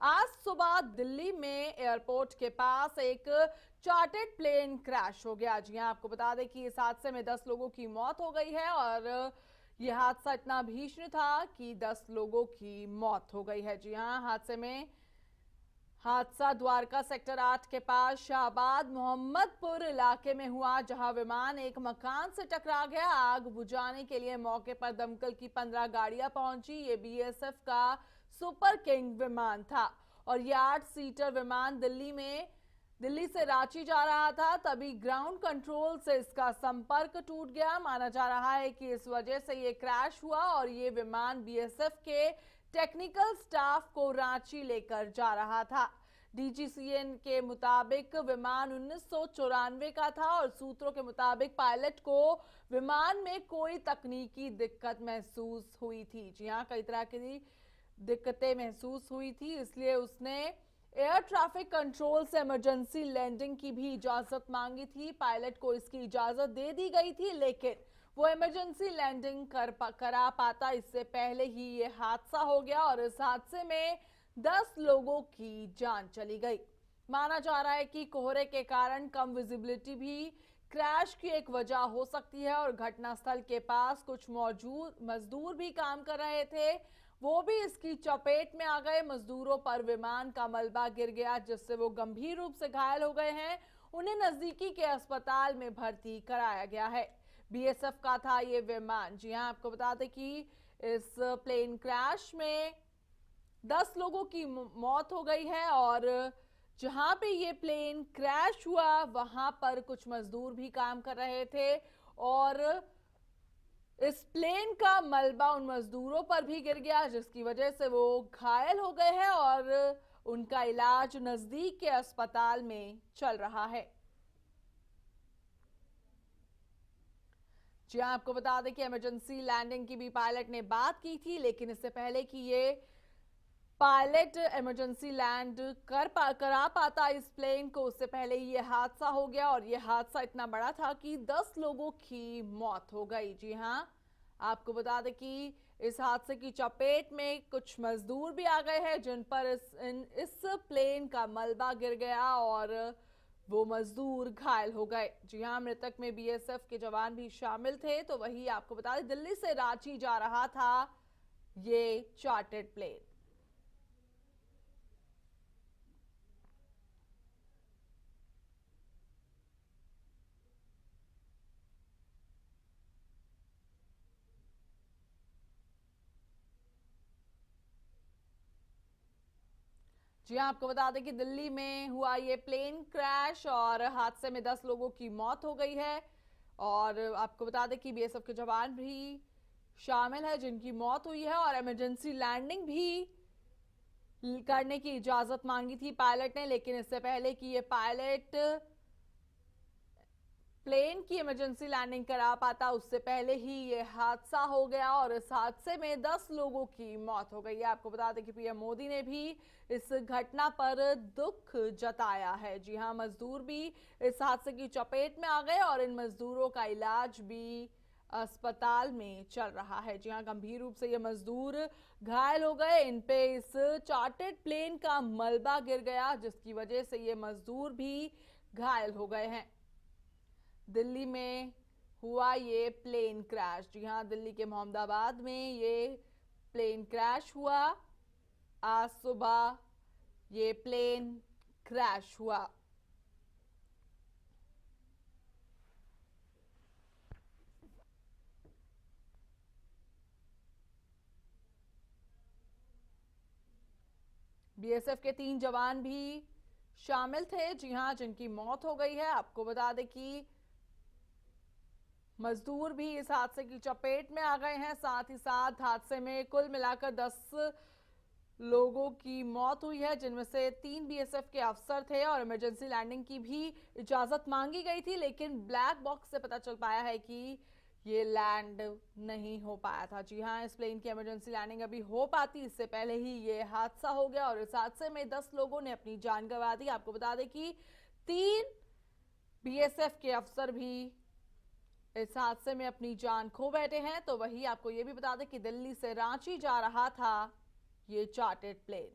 आज सुबह दिल्ली में एयरपोर्ट के पास एक चार्टर्ड प्लेन क्रैश हो गया। जी हां, आपको बता दें कि इस हादसे में 10 लोगों की मौत हो गई है और यह हादसा इतना भीषण था कि 10 लोगों की मौत हो गई है। जी हां, हादसा द्वारका सेक्टर 8 के पास शाहबाद मोहम्मदपुर इलाके में हुआ, जहां विमान एक मकान से टकरा गया। आग बुझाने के लिए मौके पर दमकल की 15 गाड़ियां पहुंची। ये बीएसएफ का सुपर किंग विमान था और ये 8 सीटर विमान दिल्ली से रांची जा रहा था। तभी ग्राउंड कंट्रोल से इसका संपर्क टूट गया। माना जा रहा है कि इस वजह से ये क्रैश हुआ और ये विमान बीएसएफ के टेक्निकल स्टाफ को रांची लेकर जा रहा था। डीजीसीए के मुताबिक विमान 1994 का था और सूत्रों के मुताबिक पायलट को विमान में कोई तकनीकी दिक्कत महसूस हुई थी। जी हां, कई तरह की दिक्कतें महसूस हुई थी, इसलिए उसने एयर ट्रैफिक कंट्रोल से इमरजेंसी लैंडिंग की भी इजाजत मांगी थी। पायलट को इसकी इजाजत दे दी गई थी, लेकिन वो इमरजेंसी लैंडिंग करा पाता इससे पहले ही ये हादसा हो गया और इस हादसे में 10 लोगों की जान चली गई। माना जा रहा है कि कोहरे के कारण कम विजिबिलिटी भी क्रैश की एक वजह हो सकती है और घटनास्थल के पास कुछ मौजूद मजदूर भी काम कर रहे थे, वो भी इसकी चपेट में आ गए। मजदूरों पर विमान का मलबा गिर गया, जिससे वो गंभीर रूप से घायल हो गए हैं। उन्हें नजदीकी के अस्पताल में भर्ती कराया गया है। बीएसएफ का था ये विमान। जी हां, आपको बता दें कि इस प्लेन क्रैश में 10 लोगों की मौत हो गई है और जहां पे ये प्लेन क्रैश हुआ वहां पर कुछ मजदूर भी काम कर रहे थे और इस प्लेन का मलबा उन मजदूरों पर भी गिर गया, जिसकी वजह से वो घायल हो गए हैं और उनका इलाज नजदीक के अस्पताल में चल रहा है। जी हां, आपको बता दें कि इमरजेंसी लैंडिंग की भी पायलट ने बात की थी, लेकिन इससे पहले कि ये पायलट इमरजेंसी लैंड करा पाता इस प्लेन को, उससे पहले ही ये हादसा हो गया और ये हादसा इतना बड़ा था कि 10 लोगों की मौत हो गई। जी हां, आपको बता दें कि इस हादसे की चपेट में कुछ मजदूर भी आ गए हैं, जिन पर इस प्लेन का मलबा गिर गया और वो मजदूर घायल हो गए। जी हां, मृतक में बीएसएफ के जवान भी शामिल थे। तो वही आपको बता दें, दिल्ली से रांची जा रहा था ये चार्टर्ड प्लेन। जी हां, आपको बता दें कि दिल्ली में हुआ ये प्लेन क्रैश और हादसे में 10 लोगों की मौत हो गई है और आपको बता दें कि बीएसएफ के जवान भी शामिल है जिनकी मौत हुई है और इमरजेंसी लैंडिंग भी करने की इजाजत मांगी थी पायलट ने, लेकिन इससे पहले कि ये पायलट प्लेन की इमरजेंसी लैंडिंग करा पाता उससे पहले ही ये हादसा हो गया और इस हादसे में 10 लोगों की मौत हो गई है। आपको बता दें कि पीएम मोदी ने भी इस घटना पर दुख जताया है। जी हां, मजदूर भी इस हादसे की चपेट में आ गए और इन मजदूरों का इलाज भी अस्पताल में चल रहा है। जी हां, गंभीर रूप से ये मजदूर घायल हो गए। इन पे इस चार्टर्ड प्लेन का मलबा गिर गया, जिसकी वजह से ये मजदूर भी घायल हो गए हैं। दिल्ली में हुआ ये प्लेन क्रैश। जी हां, दिल्ली के मोहम्मदाबाद में ये प्लेन क्रैश हुआ। आज सुबह ये प्लेन क्रैश हुआ। बीएसएफ के 3 जवान भी शामिल थे, जी हां, जिनकी मौत हो गई है। आपको बता दें कि मजदूर भी इस हादसे की चपेट में आ गए हैं। साथ ही साथ हादसे में कुल मिलाकर 10 लोगों की मौत हुई है, जिनमें से 3 बीएसएफ के अफसर थे और इमरजेंसी लैंडिंग की भी इजाजत मांगी गई थी, लेकिन ब्लैक बॉक्स से पता चल पाया है कि ये लैंड नहीं हो पाया था। जी हां, इस प्लेन की इमरजेंसी लैंडिंग अभी हो पाती, इससे पहले ही ये हादसा हो गया और इस हादसे में 10 लोगों ने अपनी जान गंवा दी। आपको बता दें कि 3 बीएसएफ के अफसर भी इस हादसे में अपनी जान खो बैठे हैं। तो वही आपको ये भी बता दें कि दिल्ली से रांची जा रहा था ये चार्टर्ड प्लेन।